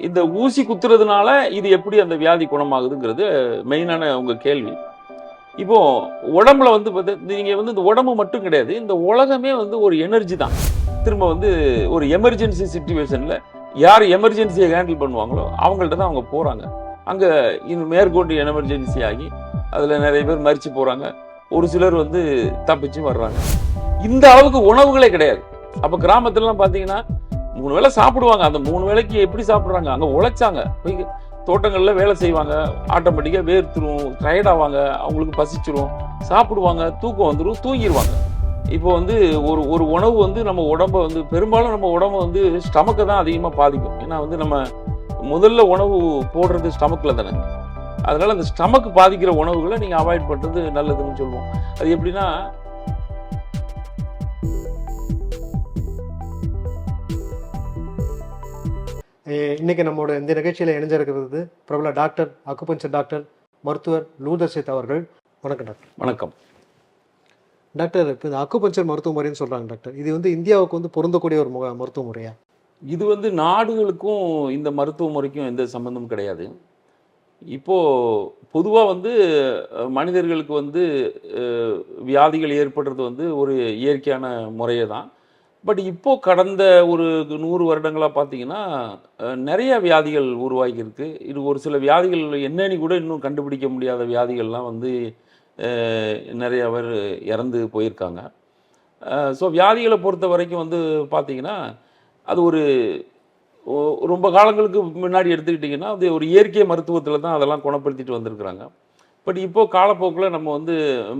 இந்த ஊசி குத்துறதுனால இது எப்படி அந்த வியாதி குணமாகுதுங்கிறது மெயினான உங்க கேள்வி. இப்போ உடம்புல வந்து நீங்க வந்து இந்த உடம்பு மட்டும் கிடையாது, இந்த உலகமே வந்து ஒரு எனர்ஜி தான். திரும்ப வந்து ஒரு எமர்ஜென்சி சிச்சுவேஷன்ல யார் எமர்ஜென்சியை ஹேண்டில் பண்ணுவாங்களோ அவங்கள்ட்ட தான் அவங்க போறாங்க. அங்க இந்த மேற்கொண்டு எமர்ஜென்சி ஆகி அதுல நிறைய பேர் மரிச்சு போறாங்க. ஒரு சிலர் வந்து தப்பிச்சு வர்றாங்க. இந்த அளவுக்கு உணவுகளே கிடையாது. அப்ப கிராமத்துலலாம் பாத்தீங்கன்னா 3 வேளை சாப்பிடுவாங்க. அந்த 3 வேளைக்கு எப்படி சாப்பிடுறாங்க? அங்க உழைச்சாங்க. போய் தோட்டங்கள்ல வேலை செய்வாங்க. ஆட்டோமேட்டிக்கா வேர்த்துரும், டயர்ட் ஆவாங்க, அவங்களுக்கு பசிச்சிரும், சாப்பிடுவாங்க, தூக்கம் வந்துடும், தூங்கிடுவாங்க. இப்போ வந்து ஒரு ஒரு உணவு வந்து நம்ம உடம்ப வந்து பெரும்பாலும் நம்ம உடம்ப வந்து ஸ்டமக்கை தான் அதிகமா பாதிக்கும். ஏன்னா வந்து நம்ம முதல்ல உணவு போடுறது ஸ்டமக்ல தானே. அதனால அந்த ஸ்டமக் பாதிக்கிற உணவுகளை நீங்க அவாய்ட் பண்றது நல்லதுன்னு சொல்லுவோம். அது எப்படின்னா இன்னைக்கு நம்மளோட இந்த நிகழ்ச்சியில் இணைஞ்சிருக்கிறது பிரபல டாக்டர், அக்குபஞ்சர் டாக்டர், மருத்துவர் லூதர்ஷித் அவர்கள். வணக்கம் டாக்டர். வணக்கம் டாக்டர். இப்போ இந்த அக்குபஞ்சர் மருத்துவ முறைன்னு சொல்கிறாங்க டாக்டர், இது வந்து இந்தியாவுக்கு வந்து பொருந்தக்கூடிய ஒரு மருத்துவ முறையா? இது வந்து நாடுகளுக்கும் இந்த மருத்துவ முறைக்கும் எந்த சம்பந்தமும் கிடையாது. இப்போ பொதுவாக வந்து மனிதர்களுக்கு வந்து வியாதிகள் ஏற்படுறது வந்து ஒரு இயற்கையான முறையை தான். பட் இப்போ கடந்த ஒரு 100 வருடங்களாக பார்த்தீங்கன்னா நிறைய வியாதிகள் உருவாகியிருக்கு. இது ஒரு சில வியாதிகள் என்னன்னு கூட இன்னும் கண்டுபிடிக்க முடியாத வியாதிகள்லாம் வந்து நிறைய பேர் இறந்து போயிருக்காங்க. ஸோ வியாதிகளை பொறுத்த வரைக்கும் வந்து பார்த்தீங்கன்னா அது ஒரு ரொம்ப காலங்களுக்கு முன்னாடி எடுத்துக்கிட்டிங்கன்னா அது ஒரு இயற்கை மருத்துவத்தில் தான் அதெல்லாம் குணப்படுத்திட்டு வந்திருக்கிறாங்க. பட் இப்போது காலப்போக்கில் நம்ம வந்து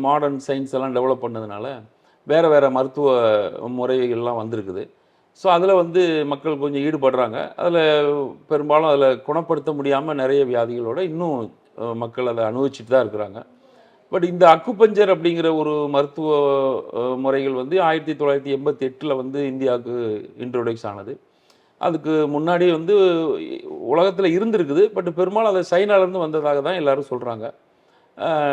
மாடர்ன் சயின்ஸ் எல்லாம் டெவலப் பண்ணதுனால வேறு வேறு மருத்துவ முறைகள்லாம் வந்திருக்குது. ஸோ அதில் வந்து மக்கள் கொஞ்சம் ஈடுபடுறாங்க. அதில் பெரும்பாலும் அதில் குணப்படுத்த முடியாமல் நிறைய வியாதிகளோடு இன்னும் மக்கள் அதை அனுபவிச்சுட்டு தான் இருக்கிறாங்க. பட் இந்த அக்குபஞ்சர் அப்படிங்கிற ஒரு மருத்துவ முறைகள் வந்து 1988 வந்து இந்தியாவுக்கு இன்ட்ரோடியூஸ் ஆனது. அதுக்கு முன்னாடி வந்து உலகத்தில் இருந்திருக்குது. பட் பெரும்பாலும் அதை சைனாலேருந்து வந்ததாக தான் எல்லோரும் சொல்கிறாங்க.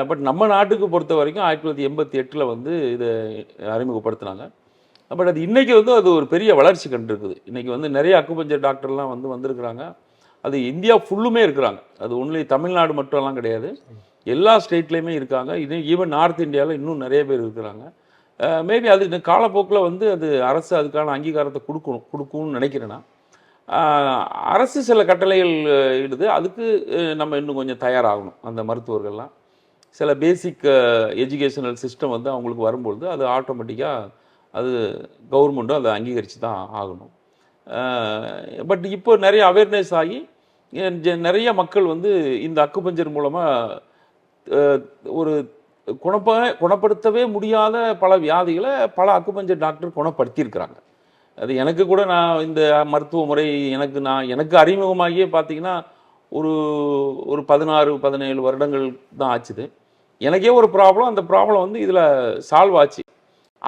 பட் நம்ம நாட்டுக்கு பொறுத்த வரைக்கும் 1988 வந்து இதை அறிமுகப்படுத்தினாங்க. பட் அது இன்றைக்கி வந்து அது ஒரு பெரிய வளர்ச்சி கண்டிருக்குது. இன்றைக்கி வந்து நிறைய அக்குபஞ்சர் டாக்டர்லாம் வந்து வந்திருக்கிறாங்க. அது இந்தியா ஃபுல்லுமே இருக்கிறாங்க. அது ஒன்லி தமிழ்நாடு மட்டும்லாம் கிடையாது, எல்லா ஸ்டேட்லேயுமே இருக்காங்க. இது ஈவன் நார்த் இந்தியாவில் இன்னும் நிறைய பேர் இருக்கிறாங்க. மேபி அது காலப்போக்கில் வந்து அது அரசு அதுக்கான அங்கீகாரத்தை கொடுக்கும்னு நினைக்கிறேன்னா. அரசு சில கட்டளைகள் இடுது, அதுக்கு நம்ம இன்னும் கொஞ்சம் தயாராகணும். அந்த மருத்துவர்கள்லாம் சில பேசிக் எஜுகேஷனல் சிஸ்டம் வந்து அவங்களுக்கு வரும்பொழுது அது ஆட்டோமேட்டிக்காக அது கவர்மெண்ட்டும் அதை அங்கீகரித்து தான் ஆகணும். பட் இப்போ நிறைய அவேர்னஸ் ஆகி நிறைய மக்கள் வந்து இந்த அக்குபஞ்சர் மூலமாக ஒரு குணப்படுத்தவே முடியாத பல வியாதிகளை பல அக்குபஞ்சர் டாக்டர் குணப்படுத்தியிருக்கிறாங்க. அது எனக்கு கூட நான் இந்த மருத்துவ முறை எனக்கு அறிமுகமாகியே பார்த்தீங்கன்னா ஒரு 16-17 வருடங்கள் தான் ஆச்சுது. எனக்கே ஒரு ப்ராப்ளம், அந்த ப்ராப்ளம் வந்து இதில் சால்வ் ஆச்சு.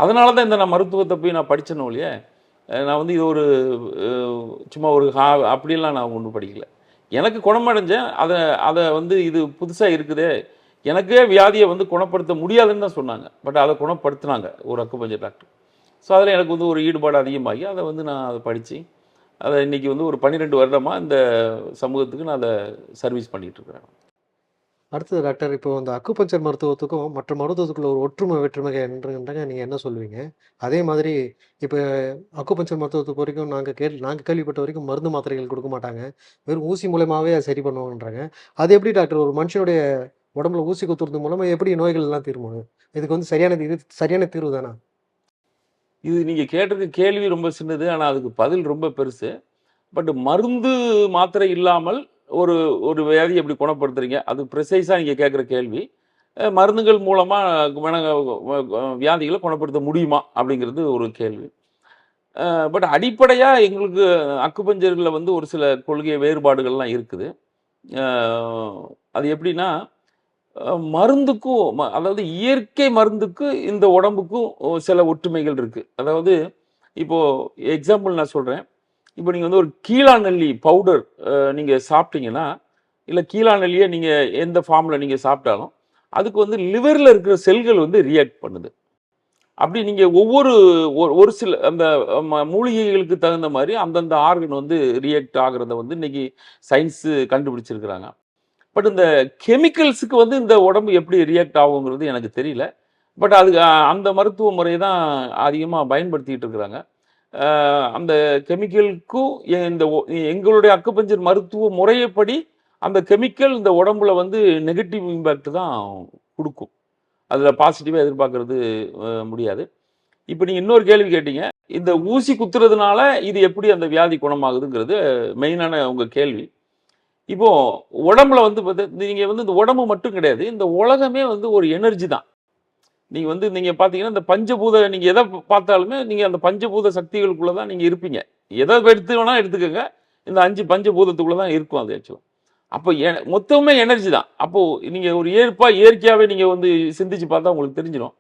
அதனால தான் இந்த நான் மருத்துவத்தை போய் நான் படித்தேனோ இல்லையே. நான் வந்து இது ஒரு சும்மா ஒரு அப்படிலாம் நான் ஒன்றும் படிக்கல. எனக்கு குணமடைஞ்சேன். அதை வந்து இது புதுசாக இருக்குதே, எனக்கே வியாதியை வந்து குணப்படுத்த முடியாதுன்னு தான் சொன்னாங்க. பட் அதை குணப்படுத்தினாங்க ஒரு அக்குபஞ்சர் டாக்டர். ஸோ அதில் எனக்கு வந்து ஒரு ஈடுபாடு அதிகமாகி அதை வந்து நான் அதை படித்து அதை இன்றைக்கி வந்து ஒரு 12 வருடமாக இந்த சமூகத்துக்கு நான் அதை சர்வீஸ் பண்ணிகிட்ருக்கிறேன். அடுத்தது டாக்டர், இப்போ இந்த அக்குபஞ்சர் மருத்துவத்துக்கும் மற்ற மருத்துவத்துக்குள்ள ஒரு ஒற்றுமை வேற்றுமை என்றாங்க, நீங்கள் என்ன சொல்லுவீங்க? அதே மாதிரி இப்போ அக்குபஞ்சர் மருத்துவத்துக்கு வரைக்கும் நாங்கள் கேள்விப்பட்ட வரைக்கும் மருந்து மாத்திரைகள் கொடுக்க மாட்டாங்க, வெறும் ஊசி மூலமாகவே அதை சரி பண்ணுவாங்கன்றாங்க. அது எப்படி டாக்டர் ஒரு மனுஷனுடைய உடம்புல ஊசி குத்துறது மூலமாக எப்படி நோய்கள் எல்லாம் தீர்மானம்? இதுக்கு வந்து சரியான தீர்வு தானா? இது நீங்கள் கேட்டது கேள்வி ரொம்ப சின்னது, ஆனால் அதுக்கு பதில் ரொம்ப பெருசு. பட் மருந்து மாத்திரை இல்லாமல் ஒரு ஒரு வியாதியை எப்படி குணப்படுத்துறீங்க, அது ப்ரிசைஸாக நீங்கள் கேட்குற கேள்வி. மருந்துகள் மூலமாக வியாதிகளை குணப்படுத்த முடியுமா அப்படிங்கிறது ஒரு கேள்வி. பட் அடிப்படையாக எங்களுக்கு அக்குபஞ்சரில் வந்து ஒரு சில கொள்கை வேறுபாடுகள்லாம் இருக்குது. அது எப்படின்னா மருந்துக்கும் அதாவது இயற்கை மருந்துக்கு இந்த உடம்புக்கும் சில ஒற்றுமைகள் இருக்குது. அதாவது இப்போது எக்ஸாம்பிள் நான் சொல்கிறேன். இப்போ நீங்கள் வந்து ஒரு கீழாநெல்லி பவுடர் நீங்கள் சாப்பிட்டீங்கன்னா, இல்லை கீழாநெல்லியை நீங்கள் எந்த ஃபார்மில் நீங்கள் சாப்பிட்டாலும் அதுக்கு வந்து லிவரில் இருக்கிற செல்கள் வந்து ரியாக்ட் பண்ணுது. அப்படி நீங்க ஒவ்வொரு ஒரு சில அந்த மூலிகைகளுக்கு தகுந்த மாதிரி அந்தந்த ஆர்கன் வந்து ரியாக்ட் ஆகுறத வந்து இன்னைக்கு சயின்ஸ் கண்டுபிடிச்சிருக்கிறாங்க. பட் இந்த கெமிக்கல்ஸுக்கு வந்து இந்த உடம்பு எப்படி ரியாக்ட் ஆகுங்கிறது எனக்கு தெரியல. பட் அதுக்கு அந்த மருத்துவ முறை தான் அதிகமாக பயன்படுத்திட்டு இருக்கிறாங்க. அந்த கெமிக்கலுக்கும் இந்த எங்களுடைய அக்குபஞ்சர் மருத்துவ முறையப்படி அந்த கெமிக்கல் இந்த உடம்புல வந்து நெகட்டிவ் இம்பேக்ட் தான் கொடுக்கும். அதில் பாசிட்டிவாக எதிர்பார்க்கறது முடியாது. இப்போ நீங்கள் இன்னொரு கேள்வி கேட்டீங்க. இந்த ஊசி குத்துறதுனால இது எப்படி அந்த வியாதி குணமாகுதுங்கிறது மெயினான உங்கள் கேள்வி. இப்போ உடம்புல வந்து நீங்க வந்து இந்த உடம்பு மட்டும் கிடையாது, இந்த உலகமே வந்து ஒரு எனர்ஜி தான். நீங்க பாத்தீங்கன்னா இந்த பஞ்சபூத நீங்க எதை பார்த்தாலுமே நீங்க அந்த பஞ்சபூத சக்திகளுக்குள்ள தான் நீங்க இருப்பீங்க. எதை எடுத்து வேணா எடுத்துக்கோங்க, இந்த 5 பஞ்சபூதத்துக்குள்ள தான் இருக்கும் அது ஆக்சுவலா. அப்போ மொத்தமே எனர்ஜி தான். அப்போ நீங்க ஒரு இயற்கையாவே நீங்க வந்து சிந்திச்சு பார்த்தா உங்களுக்கு தெரிஞ்சிடும்.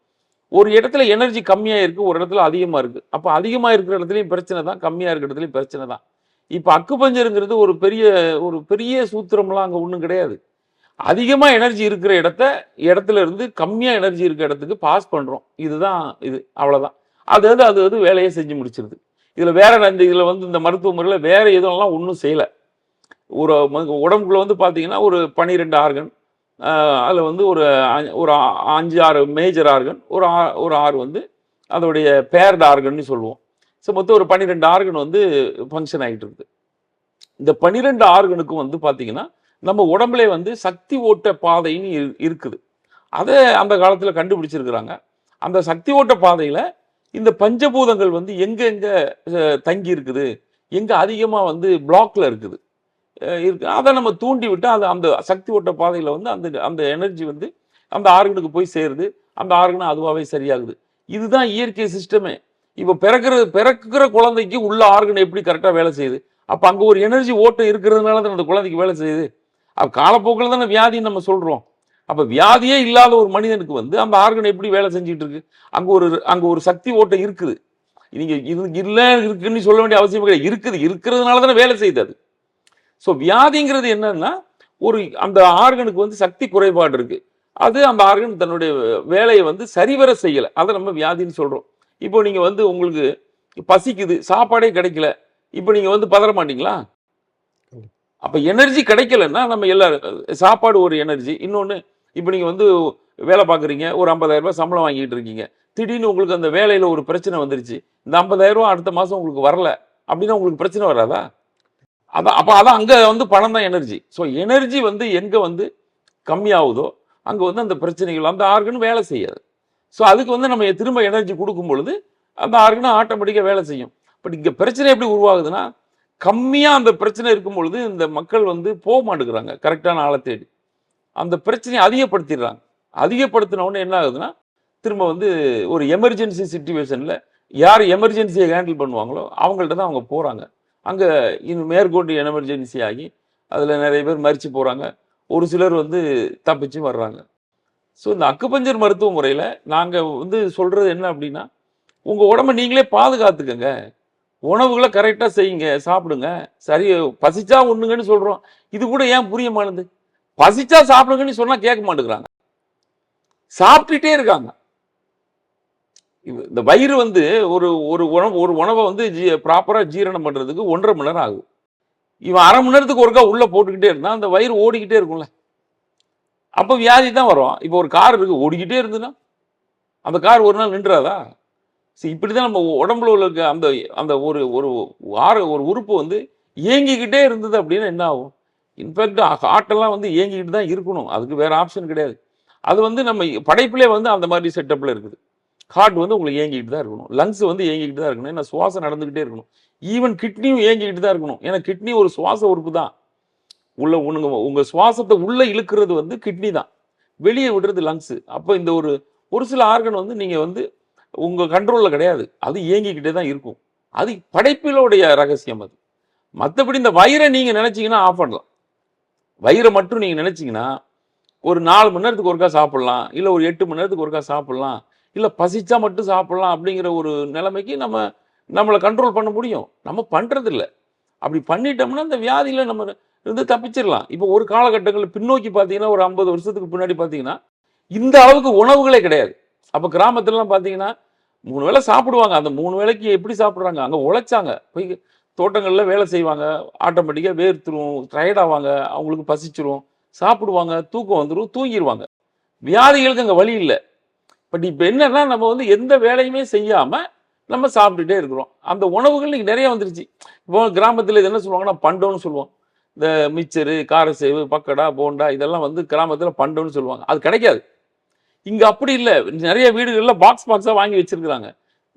ஒரு இடத்துல எனர்ஜி கம்மியா இருக்கு, ஒரு இடத்துல அதிகமா இருக்கு. அப்போ அதிகமா இருக்கிற இடத்துலயும் பிரச்சனை தான், கம்மியா இருக்கிற இடத்துலயும் பிரச்சனை தான். இப்போ அக்குபஞ்சருங்கிறது ஒரு பெரிய சூத்திரம்லாம் அங்கே ஒன்றும் கிடையாது. அதிகமாக எனர்ஜி இருக்கிற இடத்துல இருந்து கம்மியாக எனர்ஜி இருக்கிற இடத்துக்கு பாஸ் பண்ணுறோம். இதுதான் இது, அவ்வளோதான். அது வேலையை செஞ்சு முடிச்சிருது. இதில் வேற இதில் வந்து இந்த மருத்துவ முறையில் வேற எதுவும் ஒன்றும் செய்யலை. ஒரு உடம்புக்குள்ள வந்து பார்த்தீங்கன்னா ஒரு 12 ஆர்கன், அதில் வந்து ஒரு 5-6 மேஜர் ஆர்கன், ஒரு 6 வந்து அதோடைய பேர்டு ஆர்கன்னு சொல்லுவோம். ஸோ மொத்தம் ஒரு 12 ஆர்கன் வந்து ஃபங்க்ஷன் ஆகிட்டு இருக்குது. இந்த 12 ஆர்கனுக்கும் வந்து பார்த்தீங்கன்னா நம்ம உடம்புல வந்து சக்தி ஓட்ட பாதைன்னு இருக்குது. அதை அந்த காலத்தில் கண்டுபிடிச்சிருக்கிறாங்க. அந்த சக்தி ஓட்ட பாதையில் இந்த பஞ்சபூதங்கள் வந்து எங்க தங்கி இருக்குது, எங்க அதிகமாக வந்து பிளாக்ல இருக்குது இருக்கு, அதை நம்ம தூண்டி விட்டு அது அந்த சக்தி ஓட்ட பாதையில் வந்து அந்த அந்த எனர்ஜி வந்து அந்த ஆர்கனுக்கு போய் சேருது. அந்த ஆர்கனும் அதுவாகவே சரியாகுது. இதுதான் இயற்கை சிஸ்டமே. இப்போ பிறக்கிற குழந்தைக்கு உள்ள ஆர்கன் எப்படி கரெக்டாக வேலை செய்யுது? அப்போ அங்கே ஒரு எனர்ஜி ஓட்டம் இருக்கிறதுனால தான் அந்த குழந்தைக்கு வேலை செய்யுது. அப்போ காலப்போக்கில் தானே வியாதின்னு நம்ம சொல்கிறோம். அப்போ வியாதியே இல்லாத ஒரு மனிதனுக்கு வந்து அந்த ஆர்கன் எப்படி வேலை செஞ்சுட்டு இருக்கு? அங்கே ஒரு சக்தி ஓட்டம் இருக்குது. நீங்கள் இது இல்லை இருக்குன்னு சொல்ல வேண்டிய அவசியம் கிடையாது. இருக்கிறதுனால தானே வேலை செய்யுது அது. ஸோ வியாதிங்கிறது என்னன்னா அந்த ஆர்கனுக்கு வந்து சக்தி குறைபாடு இருக்கு. அது அந்த ஆர்கன் தன்னுடைய வேலையை வந்து சரிவர செய்யலை. அதை நம்ம வியாதின்னு சொல்கிறோம். இப்போ நீங்கள் வந்து உங்களுக்கு பசிக்குது, சாப்பாடே கிடைக்கல, இப்போ நீங்கள் வந்து பதற மாட்டீங்களா? அப்போ எனர்ஜி கிடைக்கலன்னா நம்ம எல்லாரும் சாப்பாடு ஒரு எனர்ஜி. இன்னொன்று, இப்போ நீங்கள் வந்து வேலை பார்க்குறீங்க, ஒரு 50,000 ரூபாய் சம்பளம் வாங்கிட்டு இருக்கீங்க. திடீர்னு உங்களுக்கு அந்த வேலையில் ஒரு பிரச்சனை வந்துருச்சு. இந்த 50,000 ரூபா அடுத்த மாதம் உங்களுக்கு வரல அப்படின்னா உங்களுக்கு பிரச்சனை வராதா? அதான் அங்கே வந்து பணம் தான் எனர்ஜி. ஸோ எனர்ஜி வந்து எங்கே வந்து கம்மியாகுதோ அங்கே வந்து அந்த பிரச்சனைகள், அந்த ஆர்கன் வேலை செய்யாது. ஸோ அதுக்கு வந்து நம்ம திரும்ப எனர்ஜி கொடுக்கும் பொழுது அந்த ஆர்கன் ஆட்டோமேட்டிக்காக வேலை செய்யும். பட் இங்கே பிரச்சனை எப்படி உருவாகுதுன்னா, கம்மியாக அந்த பிரச்சனை இருக்கும் பொழுது இந்த மக்கள் வந்து போக மாட்டேங்கிறாங்க கரெக்டான ஆளை தேடி. அந்த பிரச்சனையை அதிகப்படுத்திடுறாங்க. அதிகப்படுத்தின உடனே என்ன ஆகுதுன்னா, திரும்ப வந்து ஒரு எமர்ஜென்சி சிச்சுவேஷனில் யார் எமர்ஜென்சியை ஹேண்டில் பண்ணுவாங்களோ அவங்கள்ட்ட தான் அவங்க போகிறாங்க. அங்கே இன்னும் மேற்கொண்டு எமர்ஜென்சி ஆகி அதில் நிறைய பேர் மரித்து போகிறாங்க. ஒரு சிலர் வந்து தப்பிச்சு வர்றாங்க. ஸோ இந்த அக்குபஞ்சர் மருத்துவ முறையில் நாங்கள் வந்து சொல்கிறது என்ன அப்படின்னா, உங்கள் உடம்பை நீங்களே பாதுகாத்துக்கங்க. உணவுகளை கரெக்டாக செய்யுங்க, சாப்பிடுங்க. சரி, பசிச்சா ஒண்ணுங்கன்னு சொல்கிறோம். இது கூட ஏன் புரிய மாட்டேங்குது? பசிச்சா சாப்பிடுங்கன்னு சொன்னால் கேட்க மாட்டேங்கிறாங்க, சாப்பிட்டுட்டே இருக்காங்க. இந்த வயிறு வந்து ஒரு உணவை வந்து ப்ராப்பராக ஜீரணம் பண்ணுறதுக்கு 1.5 மணி நேரம் ஆகும். இவன் 1/2 மணி நேரத்துக்கு ஒருக்கா உள்ளே போட்டுக்கிட்டே இருந்தால் அந்த வயிறு ஓடிக்கிட்டே இருக்கும்ல, அப்போ வியாதி தான் வரும். இப்போ ஒரு கார் இருக்கு, ஓடிக்கிட்டே இருந்துன்னா அந்த கார் ஒரு நாள் நின்றாதா? இப்படி தான் நம்ம உடம்புல உள்ள அந்த அந்த ஒரு ஒரு உறுப்பு வந்து இயங்கிக்கிட்டே இருந்தது அப்படின்னா என்ன ஆகும்? இன்ஃபேக்ட் ஹார்ட்டெல்லாம் வந்து இயங்கிக்கிட்டு தான் இருக்கணும், அதுக்கு வேற ஆப்ஷன் கிடையாது. அது வந்து நம்ம படைப்பிலே வந்து அந்த மாதிரி செட்டப்பில் இருக்குது. ஹார்ட் வந்து உங்களுக்கு இயங்கிக்கிட்டு தான் இருக்கணும், லங்ஸ் வந்து இயங்கிக்கிட்டு தான் இருக்கணும், ஏன்னா சுவாசம் நடந்துக்கிட்டே இருக்கணும். ஈவன் கிட்னியும் இயங்கிக்கிட்டு தான் இருக்கணும், ஏன்னா கிட்னி ஒரு சுவாச உறுப்பு தான். உங்கள் சுவாசத்தை உள்ளே இழுக்கிறது வந்து கிட்னி தான், வெளியே விடுறது லங்ஸ். அப்போ இந்த ஒரு சில ஆர்கன் வந்து நீங்கள் வந்து உங்கள் கண்ட்ரோலில் கிடையாது, அது இயங்கிக்கிட்டே தான் இருக்கும். அது படைப்பிலோடைய ரகசியம் அது. மற்றபடி இந்த வயிறை நீங்கள் நினச்சிங்கன்னா ஆஃப் பண்ணலாம். வயிறை மட்டும் நீங்கள் நினச்சிங்கன்னா ஒரு 4 மணி நேரத்துக்கு ஒருக்கா சாப்பிட்லாம், இல்லை ஒரு 8 மணி நேரத்துக்கு ஒருக்கா சாப்பிட்லாம், இல்லை பசிச்சா மட்டும் சாப்பிட்லாம் அப்படிங்கிற ஒரு நிலைமைக்கு நம்மளை கண்ட்ரோல் பண்ண முடியும். நம்ம பண்ணுறதில்ல. அப்படி பண்ணிட்டோம்னா இந்த வியாதியில் நம்ம இருந்து தப்பிச்சிடலாம். இப்போ ஒரு காலகட்டங்களில் பின்னோக்கி பார்த்தீங்கன்னா, ஒரு 50 வருஷத்துக்கு பின்னாடி பார்த்தீங்கன்னா இந்த அளவுக்கு உணவுகளே கிடையாது. அப்போ கிராமத்துலலாம் பார்த்தீங்கன்னா 3 வேளை சாப்பிடுவாங்க. அந்த 3 வேளைக்கு எப்படி சாப்பிடுறாங்க? அங்க உழைச்சாங்க. போய் தோட்டங்கள்ல வேலை செய்வாங்க. ஆட்டோமேட்டிக்கா வேர்த்துரும், டயர்ட் ஆவாங்க. அவங்களுக்கு பசிச்சுரும். சாப்பிடுவாங்க, தூக்கம் வந்துரும், தூங்கிருவாங்க. வியாதிகளுக்கு அங்க வழி இல்ல. பட் இப்ப என்னன்னா, நம்ம வந்து எந்த வேலையுமே செய்யாம, நம்ம சாப்பிட்டுட்டே இருக்கிறோம். அந்த உணவுகள் இன்னைக்கு நெறைய வந்துருச்சு. இப்போ கிராமத்துல இது என்ன சொல்லுவாங்கன்னா, பண்டம்னு சொல்லுவோம். இந்த மிச்சரு, காரசேவு, பக்கோடா, போண்டா இதெல்லாம் வந்து கிராமத்துல பண்டம்னு சொல்லுவாங்க. அது கிடைக்காது. இங்க அப்படி இல்ல. நெறைய வீடுகள்ல பாக்ஸ் பாக்ஸா வாங்கி வச்சிருக்கிறாங்க.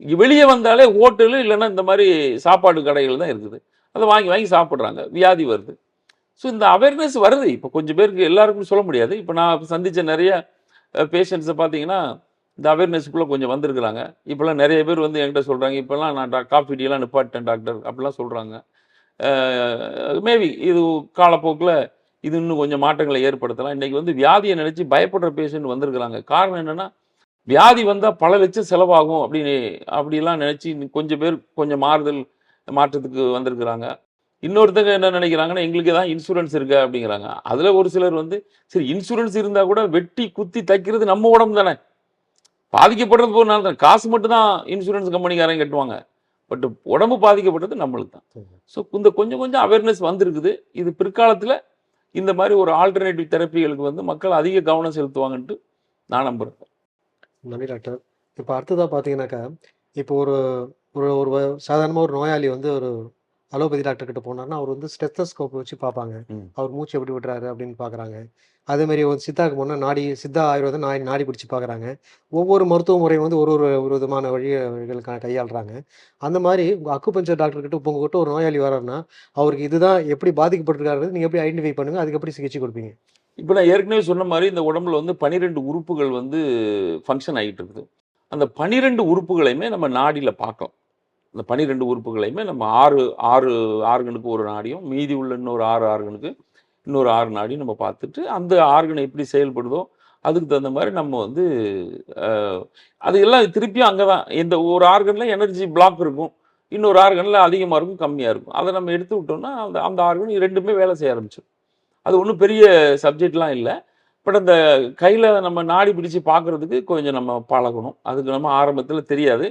இங்க வெளிய வந்தாலே ஹோட்டலு இல்லன்னா இந்த மாரி சாப்பாடு கடைகள் தான் இருக்குது. அத வாங்கி வாங்கி சாப்பிடுறாங்க. வியாதி வருது. ஸோ இந்த அவேர்னஸ் வருது. இப்ப கொஞ்சம் பேருக்கு எல்லாருக்கும் சொல்ல முடியாது. இப்ப நான் சந்திச்ச நெறைய பேஷண்ட்ஸ பார்த்தீங்கன்னா, இந்த அவேர்னஸ்க்குள்ள கொஞ்சம் வந்திருக்கிறாங்க. இப்பலாம் நெறைய பேர் வந்து என்கிட்ட சொல்றாங்க, "இப்பலாம் நான் காஃபி, டீலாம் நிப்பாட்டிட்டேன் டாக்டர்" அப்படிலாம் சொல்றாங்க. மேபி இது காலப்போக்குல இது இன்னும் கொஞ்சம் மாற்றங்களை ஏற்படுத்தலாம். இன்னைக்கு வந்து வியாதிய நினைச்சு பயப்படுற பேஷண்ட் வந்திருக்கிறாங்க. காரணம் என்னன்னா, வியாதி வந்தா பல லட்சம் செலவாகும் அப்படின்னு அப்படிலாம் நினைச்சு கொஞ்சம் பேர் கொஞ்சம் மாற்றத்துக்கு வந்திருக்கிறாங்க. இன்னொருத்தங்க என்ன நினைக்கிறாங்கன்னா, எங்களுக்கு தான் இன்சூரன்ஸ் இருக்கு அப்படிங்கிறாங்க. அதுல ஒரு சிலர் வந்து, சரி இன்சூரன்ஸ் இருந்தா கூட வெட்டி குத்தி தைக்கிறது நம்ம உடம்பு தானே. பாதிக்கப்படுறது போது நான் தான். காசு மட்டும் தான் இன்சூரன்ஸ் கம்பெனிக்காரங்க கட்டுவாங்க. பட் உடம்பு பாதிக்கப்படுறது நம்மளுக்கு தான். ஸோ இந்த கொஞ்சம் கொஞ்சம் அவேர்னஸ் வந்திருக்குது. இது பிற்காலத்துல இந்த மாதிரி ஒரு ஆல்டர்னேட்டிவ் தெரப்பிகளுக்கு வந்து மக்கள் அதிக கவனம் செலுத்துவாங்கன்ட்டு நான் நம்புறேன். நன்றி டாக்டர். இப்ப அடுத்ததா பார்த்தீங்கன்னாக்கா, இப்போ ஒரு ஒரு ஒரு சாதாரணமா ஒரு நோயாளி வந்து ஒரு அலோபதி டாக்டர் கிட்ட போனாருன்னா, அவர் வந்து ஸ்டெத்தஸ்கோப் வச்சு பார்ப்பாங்க. ம். அவர் மூச்சு எப்படி விடுறாரு அப்படின்னு பார்க்குறாங்க. அதேமாரி ஒரு சித்தாவுக்கு போனா சித்தா ஆயுர்வேதம் நாடி பிடிச்சு பார்க்குறாங்க. ஒவ்வொரு மருத்துவ முறையும் வந்து ஒரு ஒரு ஒரு விதமான வழிகள் கையாளுறாங்க. அந்த மாரி உங்க அக்குபஞ்சர் டாக்டர் கிட்ட இப்ப உங்ககிட்ட ஒரு நோயாளி வராருன்னா, அவருக்கு இதுதான் எப்படி பாதிக்கப்பட்டிருக்காருன்னு நீங்க எப்படி ஐடென்டிஃபை பண்ணுவீங்க? அதுக்கு எப்படி சிகிச்சை குடுப்பீங்க? இப்ப நான் ஏற்கனவே சொன்ன மாரி இந்த உடம்புல வந்து 12 உறுப்புகள் வந்து ஃபங்ஷன் ஆகிட்டு இருக்குது. அந்த 12 உறுப்புகளையுமே நம்ம நாடியில பார்க்கலாம். அந்த 12 உறுப்புகளையுமே நம்ம 6 ஆர்கனுக்கு ஒரு நாடியும், மீதி உள்ள இன்னொரு 6 ஆர்கனுக்கு இன்னொரு 6 நாடியும் நம்ம பார்த்துட்டு, அந்த ஆர்கன் எப்படி செயல்படுதோ, அதுக்கு தகுந்த மாரி நம்ம வந்து அ அது எல்லாம் திருப்பியும் அங்க தான். இந்த ஒரு ஆர்கன்ல எனர்ஜி பிளாக் இருக்கும். இன்னொரு ஆர்கன்ல அதிகமா இருக்கும், கம்மியா இருக்கும். அத நம்ம எடுத்து விட்டோம்னா, அந்த அந்த ஆர்கன் 2மே வேலை செய்ய ஆரம்பிச்சுரும். அது ஒண்ணும் பெரிய சப்ஜெக்ட்லாம் இல்ல. பட் அந்த கையில நம்ம நாடி பிடிச்சு பார்க்கறதுக்கு கொஞ்சம் நம்ம பழகணும். அதுக்கு நம்ம ஆரம்பத்தில தெரியாது.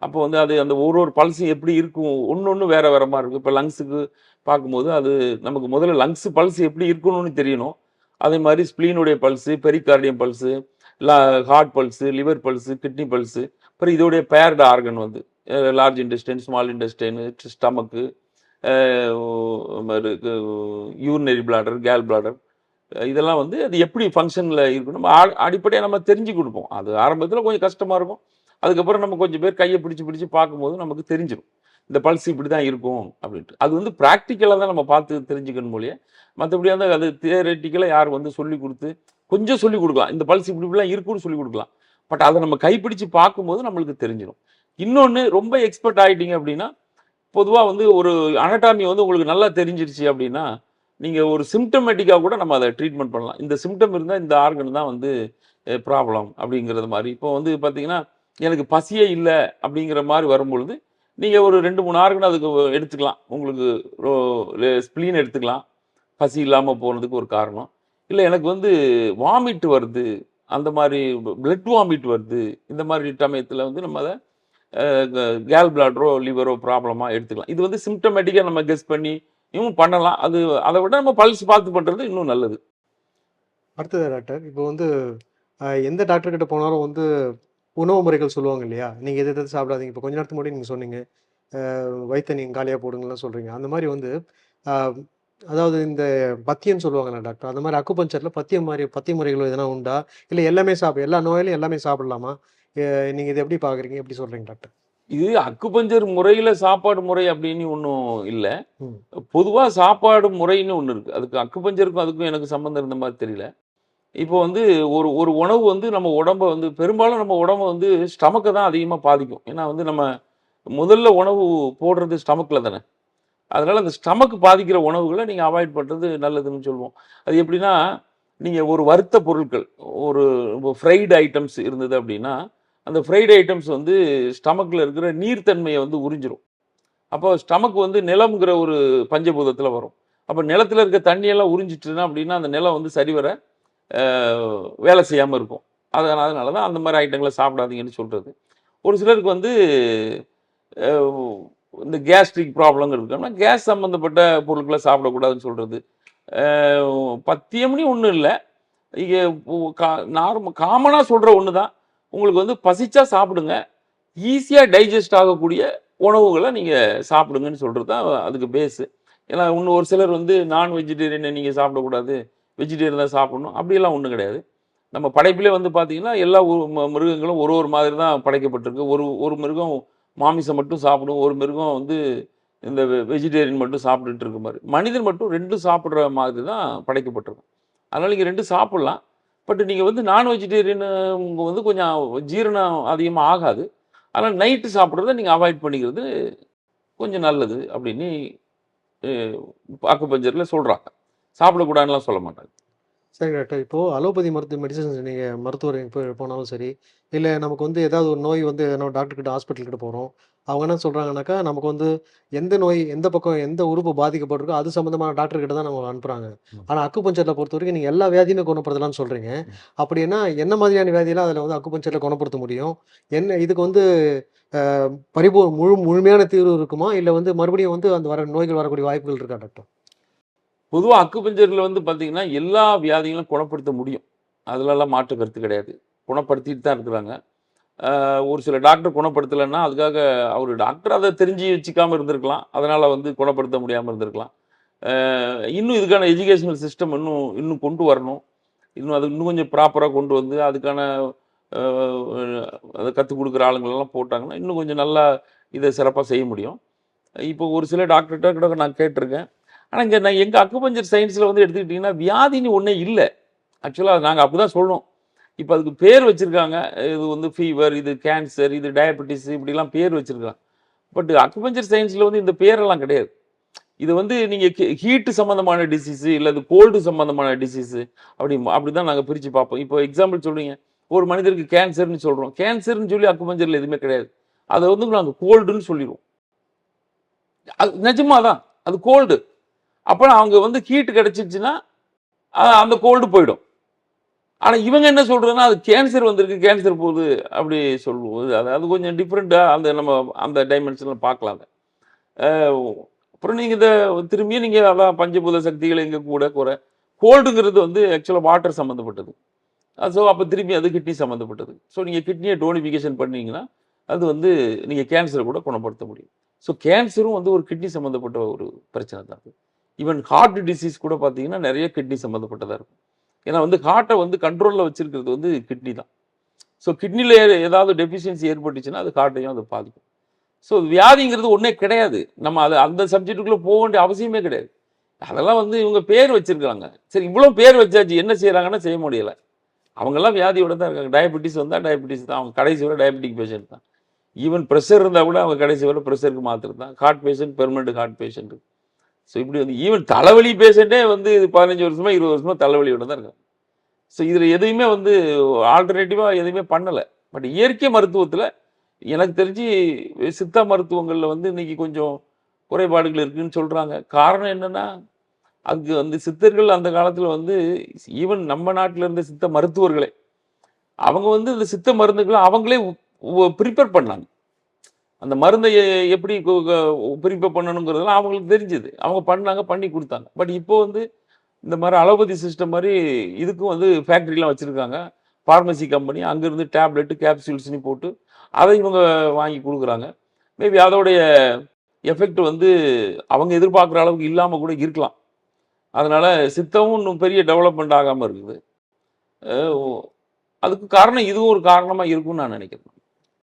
அப்போ வந்து அது அந்த ஒரு ஒரு பல்ஸும் எப்படி இருக்கும்? ஒண்ணொண்ணு வேற வேற மாரி இருக்கும். இப்ப லங்ஸுக்கு பார்க்கும்போது, அது நமக்கு முதல்ல லங்ஸ் பல்ஸ் எப்படி இருக்கணும்னு தெரியணும். அதே மாரி ஸ்ப்ளீனுடைய பல்ஸு, பெரிகார்டியம் பல்ஸு, ல heart pulse, liver pulse, kidney pulse, அப்புறம் இதோடைய பேர்டு ஆர்கன் வந்து large intestine, small intestine, stomach, uh urinary bladder, gall bladder இதெல்லாம் வந்து அது எப்படி ஃபங்ஷன்ல இருக்கணும். நம்ம அடிப்படையா நம்ம தெரிஞ்சு குடுப்போம். அது ஆரம்பத்தில கொஞ்சம் கஷ்டமா இருக்கும். அதுக்கப்புறம் நம்ம கொஞ்சம் பேர் கைய பிடிச்சு பிடிச்சு பார்க்கும்போது நமக்கு தெரிஞ்சிரும். இந்த பல்ஸ் இப்படி தான் இருக்கும் அப்படின்ட்டு. அது வந்து பிராக்டிகலா தான் நம்ம பார்த்து தெரிஞ்சுக்கணும் ஒழிய, மத்தபடி வந்து அது தியரட்டிக்கலா யார் வந்து சொல்லிக் குடுத்து கொஞ்சம் சொல்லிக் குடுக்கலாம். இந்த பல்ஸ் இப்படி இப்படிலாம் இருக்கும்னு சொல்லிக் குடுக்கலாம். பட் அத நம்ம கைப்பிடிச்சு பார்க்கும்போது நம்மளுக்கு தெரிஞ்சிரும். இன்னொன்னு ரொம்ப எக்ஸ்பெர்ட் ஆயிட்டீங்க அப்படின்னா, பொதுவா வந்து ஒரு அனடாமி வந்து உங்களுக்கு நல்லா தெரிஞ்சிருச்சு அப்படின்னா, நீங்க ஒரு சிம்ப்டமேட்டிக்கா கூட நம்ம அத ட்ரீட்மெண்ட் பண்ணலாம். இந்த சிம்ப்டம் இருந்தா இந்த ஆர்கன் தான் வந்து ப்ராப்ளம் அப்படிங்கிறது மாரி. இப்போ வந்து பார்த்தீங்கன்னா, எனக்கு பசியே இல்ல அப்படிங்கிற மாரி வரும்பொழுது, நீங்க ஒரு 2, 3 ஆர்கன் அதுக்கு எடுத்துக்கலாம். உங்களுக்கு ரோ ஸ்ப்ளீன் எடுத்துக்கலாம். பசி இல்லாம போனதுக்கு ஒரு காரணம். இல்ல எனக்கு வந்து வாமிட் வருது. அந்த மாரி பிளட் வாமிட் வருது. இந்த மாரி சமயத்துல வந்து நம்ம அத அ க கேல் பிளாடரோ, லிவரோ ப்ராப்ளமா எடுத்துக்கலாம். இது வந்து சிம்ப்டமேட்டிக்கா நம்ம கெஸ் பண்ணி பண்ணலாம். அது அத விட நம்ம பல்ஸ் பார்த்து பண்றது இன்னும் நல்லது. அடுத்தது டாக்டர், இப்போ வந்து எந்த டாக்டர் கிட்ட போனாலும் வந்து உணவு முறைகள் சொல்லுவாங்க இல்லையா? நீங்க எது எது சாப்பிடாதீங்க. இப்போ கொஞ்ச நேரத்துக்கு முன்னாடி நீங்க சொன்னீங்க. வயித்த நீங்க காலியா போடுங்கலாம் சொல்றீங்க. அந்த மாரி வந்து அ அதாவது இந்த பத்தியம்ன்னு சொல்லுவாங்கல்ல டாக்டர். அந்த மாரி அக்குபஞ்சர்ல பத்திய முறைகள் எதனா உண்டா? இல்ல எல்லாமே எல்லா நோயாளியும் எல்லாமே சாப்பிடலாமா? எ நீங்க இத எப்படி பார்க்குறீங்க? எப்படி சொல்றீங்க டாக்டர்? இது அக்குபஞ்சர் முறையில சாப்பாடு முறை அப்படின்னு ஒண்ணும் இல்ல. ம். பொதுவா சாப்பாடு முறைன்னு ஒண்ணு இருக்கு. அதுக்கு அக்குபஞ்சருக்கும் அதுக்கும் எனக்கு சம்மந்தம் இருந்த மாரி தெரியல. இப்போ வந்து ஒரு ஒரு உணவு வந்து நம்ம உடம்ப வந்து பெரும்பாலும் நம்ம உடம்ப வந்து ஸ்டமக்க தான் அதிகமா பாதிக்கும். ஏன்னா வந்து நம்ம முதல்ல உணவு போடுறது ஸ்டமக்ல தானே. அதனால அந்த ஸ்டமக் பாதிக்கிற உணவுகள நீங்க அவாய்ட் பண்றது நல்லதுன்னு சொல்லுவோம். அது எப்படின்னா, நீங்க ஒரு வறுத்த பொருட்கள், ஒரு ஃப்ரைடு ஐட்டம்ஸ் இருந்தது அப்படின்னா, அந்த ஃப்ரைடு ஐட்டம்ஸ் வந்து ஸ்டமக்ல இருக்கிற நீர்த்தன்மைய வந்து உறிஞ்சிரும். அப்போ ஸ்டமக் வந்து நிலம்ங்கிற ஒரு பஞ்சபூதத்துல வரும். அப்ப நிலத்துல இருக்க தண்ணியெல்லாம் உறிஞ்சிட்டுனா அப்படின்னா, அந்த நிலம் வந்து சரிவர அ வேலை செய்யாம இருக்கும். அதனால தான் அந்த மாரி ஐட்டங்கள சாப்பிடாதீங்கன்னு சொல்றது. ஒரு சிலருக்கு வந்து அஹ், இந்த கேஸ்ட்ரிக் ப்ராப்ளம் இருக்கோம்னா கேஸ் சம்மந்தப்பட்ட பொருட்களை சாப்பிடக்கூடாதுன்னு சொல்கிறது. பத்தியம்னு ஒன்றும் இல்லை. இங்கே காமனாக சொல்கிற ஒன்று தான். உங்களுக்கு வந்து பசிச்சா சாப்பிடுங்க, ஈஸியாக டைஜஸ்ட் ஆகக்கூடிய உணவுகளை நீங்கள் சாப்பிடுங்கன்னு சொல்கிறது தான் அதுக்கு பேஸு. ஏன்னா இன்னும் ஒரு சிலர் வந்து நான் வெஜிடேரியனை நீங்கள் சாப்பிடக்கூடாது, வெஜிடேரியன் தான் சாப்பிடணும் அப்படியெல்லாம் ஒன்றும் கிடையாது. நம்ம படைப்பிலே வந்து பார்த்தீங்கன்னா எல்லா மிருகங்களும் ஒரு ஒரு மாதிரி தான் படைக்கப்பட்டிருக்கு. ஒரு ஒரு மிருகம் மாமிசம் மட்டும் சாப்பிடும், ஒரு மிருகம் வந்து இந்த வெஜிடேரியன் மட்டும் சாப்பிட்டுட்டு இருக்க மாதிரி. மனிதன் மட்டும் ரெண்டும் சாப்பிட்ற மாதிரி தான் படைக்கப்பட்டிருக்கும். அதனால் நீங்கள் ரெண்டும் சாப்பிட்லாம். பட் நீங்கள் வந்து நான் வெஜிடேரியன் வந்து கொஞ்சம் ஜீரணம் அதிகமாக ஆகாது. ஆனால் நைட்டு சாப்பிட்றத நீங்கள் அவாய்ட் பண்ணிக்கிறது கொஞ்சம் நல்லது அப்படின்னு அக்குபஞ்சரில் சொல்கிறாங்க. சாப்பிடக்கூடாதுலாம் சொல்ல மாட்டாங்க. சரி டாக்டர். இப்போ அலோபதி மெடிசின்ஸ் நீங்க மருத்துவர் போனாலும் சரி, இல்ல நமக்கு வந்து ஏதாவது ஒரு நோய் வந்து எதனா டாக்டர் கிட்ட, ஹாஸ்பிட்டல் கிட்ட போறோம். அவங்க என்ன சொல்றாங்கன்னாக்கா, நமக்கு வந்து எந்த நோய், எந்த பக்கம், எந்த உறுப்பு பாதிக்கப்பட்டிருக்கோ, அது சம்மந்தமான டாக்டர் கிட்ட தான் நம்மள அனுப்புறாங்க. ஆனா அக்குபஞ்சர்ல பொறுத்தவரைக்கும் நீங்க எல்லா வியாதியுமே குணப்படுத்தலாம்னு சொல்றீங்க. அப்படின்னா என்ன மாதிரியான வியாதியெல்லாம் அதுல வந்து அக்குபஞ்சர்ல குணப்படுத்த முடியும்? என்ன இதுக்கு வந்து அ முழுமையான தீர்வு இருக்குமா? இல்ல வந்து மறுபடியும் வந்து அந்த நோய்கள் வரக்கூடிய வாய்ப்புகள் இருக்கா டாக்டர்? பொதுவா அக்குபஞ்சர்ல வந்து பார்த்தீங்கன்னா, எல்லா வியாதிகளும் குணப்படுத்த முடியும். அதுலலாம் மாற்று கருத்து கிடையாது. குணப்படுத்திட்டு தான் இருக்கிறாங்க. ஒரு சில டாக்டர் குணப்படுத்தலைன்னா, அதுக்காக அவரு டாக்டர் அத தெரிஞ்சு வச்சுக்காம இருந்திருக்கலாம். அதனால வந்து குணப்படுத்த முடியாம இருந்திருக்கலாம். இன்னும் இதுக்கான எஜுகேஷனல் சிஸ்டம் இன்னும் இன்னும் கொண்டு வரணும். அது இன்னும் கொஞ்சம் ப்ராப்பரா கொண்டு வந்து, அதுக்கான அ அத கத்துக் குடுக்குற ஆளுங்களெல்லாம் போட்டாங்கன்னா, இன்னும் கொஞ்சம் நல்லா இத சிறப்பா செய்ய முடியும். இப்போ ஒரு சில டாக்டர்ட்ட கூட நான் கேட்டுருக்கேன். ஆனா, இங்க நான் எங்க அக்குபஞ்சர் சயின்ஸ்ல வந்து எடுத்துக்கிட்டீங்கன்னா, வியாதின்னு ஒண்ணே இல்ல. ஆக்சுவலா நாங்க அப்படிதான் சொல்றோம். இப்ப அதுக்கு பேர் வச்சிருக்காங்க. இது வந்து ஃபீவர், இது கேன்சர், இது டயபெட்டிஸ் இப்படிலாம் பேர் வச்சிருக்காங்க. பட் அக்குபஞ்சர் சயின்ஸ்ல வந்து இந்த பேரெல்லாம் கிடையாது. இது வந்து நீங்க ஹீட் சம்பந்தமான டிசீஸ், இல்ல அது கோல்டு சம்பந்தமான டிசீஸ் அப்படிதான் நாங்க பிரிச்சு பார்ப்போம். இப்போ எக்ஸாம்பிள் சொல்றீங்க. ஒரு மனிதருக்கு கேன்சர்ன்னு சொல்றோம். கேன்சர்ன்னு சொல்லி அக்குபஞ்சர்ல எதுவுமே கிடையாது. அத வந்து நாங்க கோல்டுன்னு சொல்லிருவோம். அது நிஜமா தான். அது கோல்டு. அப்ப அவங்க வந்து ஹீட் கிடைச்சிருச்சுன்னா, அந்த கோல்டு போயிடும். ஆனா இவங்க என்ன சொல்றதுன்னா, அது கேன்சர் வந்திருக்கு, கேன்சர் போகுது அப்படி சொல்லுவோம். அது கொஞ்சம் டிஃபரெண்ட்டா நம்ம அந்த டைமென்ஷன்ல பார்க்கலாம் அத. அ அப்புறம் நீங்க திரும்பியும் நீங்க அதான் பஞ்சபூத சக்திகள் எங்க கூட குறை. கோல்டுங்கிறது வந்து ஆக்சுவலா வாட்டர் சம்மந்தப்பட்டது. ஸோ அப்ப திரும்பி அது கிட்னி சம்மந்தப்பட்டது. ஸோ நீங்க கிட்னிய டோனிஃபிகேஷன் பண்ணீங்கன்னா, அது வந்து நீங்க கேன்சர கூட குணப்படுத்த முடியும். ஸோ கேன்சரும் வந்து ஒரு கிட்னி சம்மந்தப்பட்ட ஒரு பிரச்சனை தான் அது. ஈவன் ஹார்ட் டிசீஸ் கூட பார்த்தீங்கன்னா, நெறைய கிட்னி சம்மந்தப்பட்டதா இருக்கும். ஏன்னா வந்து ஹார்ட்ட வந்து கண்ட்ரோல்ல வச்சிருக்கிறது வந்து கிட்னி தான். ஸோ கிட்னில ஏதாவது டெஃபிஷியன்சி ஏற்பட்டுச்சுன்னா, அது ஹார்ட்டையும் அது பாதிக்கும். ஸோ வியாதிங்கிறது ஒண்ணே கிடையாது. நம்ம அந்த சப்ஜெக்ட்டுக்குள்ள போ வேண்டிய அவசியமே கிடையாது. அதெல்லாம் வந்து இவங்க பேர் வச்சிருக்காங்க. சரி இவ்வளோ பேர் வச்சாச்சு. என்ன செய்றாங்கன்னா செய்ய முடியல. அவங்கலாம் வியாதியோட தான் இருக்காங்க. டயபெட்டிஸ் வந்தா டயபெட்டிஸ் தான். அவங்க கடைசி வரை டயபெட்டிக் பேஷண்ட் தான். ஈவன் பிரஷர் இருந்தா கூட அவங்க கடைசி வரை பிரஷருக்கு மாத்திரை தான். Heart patient, permanent heart patient. So இப்படி வந்து ஈவன் தலைவலி பேஷண்ட்டே வந்து 15 வருஷமா, 20 வருஷமா தலைவலியோட தான் இருக்காங்க. ஸோ இதில எதையுமே வந்து ஆல்டர்னேட்டிவா எதுவுமே பண்ணல. பட் இயற்கை மருத்துவத்தில எனக்கு தெரிஞ்சு சித்தா மருத்துவங்கள்ல வந்து இன்னைக்கு கொஞ்சம் குறைபாடுகள் இருக்குன்னு சொல்றாங்க. காரணம் என்னன்னா, அதுக்கு வந்து சித்தர்கள் அந்த காலத்தில வந்து ஈவன் நம்ம நாட்டில இருந்த சித்த மருத்துவர்களே, அவங்க வந்து இந்த சித்த மருந்துகள அவங்களே பிரிப்பேர் பண்ணாங்க. அந்த மருந்த எப்படி பிரிப்பேர் பண்ணணுங்கிறதெல்லாம் அவங்களுக்கு தெரிஞ்சது. அவங்க பண்ணாங்க, பண்ணி குடுத்தாங்க. பட் இப்போ வந்து இந்த மாரி அலோபதி சிஸ்டம் மாரி இதுக்கும் வந்து ஃபேக்டரிலாம் வச்சிருக்காங்க. பார்மசி கம்பெனி அங்கேருந்து டேப்லெட், கேப்சூல்ஸ்ன்னு போட்டு அதை இவங்க வாங்கி குடுக்குறாங்க. மேபி அதோடைய எஃபெக்ட் வந்து அவங்க எதிர்பார்க்குற அளவுக்கு இல்லாம கூட இருக்கலாம். அதனால சித்தமும் இன்னும் பெரிய டெவலப்மெண்ட் ஆகாம இருக்குது. அ அதுக்கு காரணம் இதுவும் ஒரு காரணமா இருக்கும்னு நான் நினைக்கிறேன்.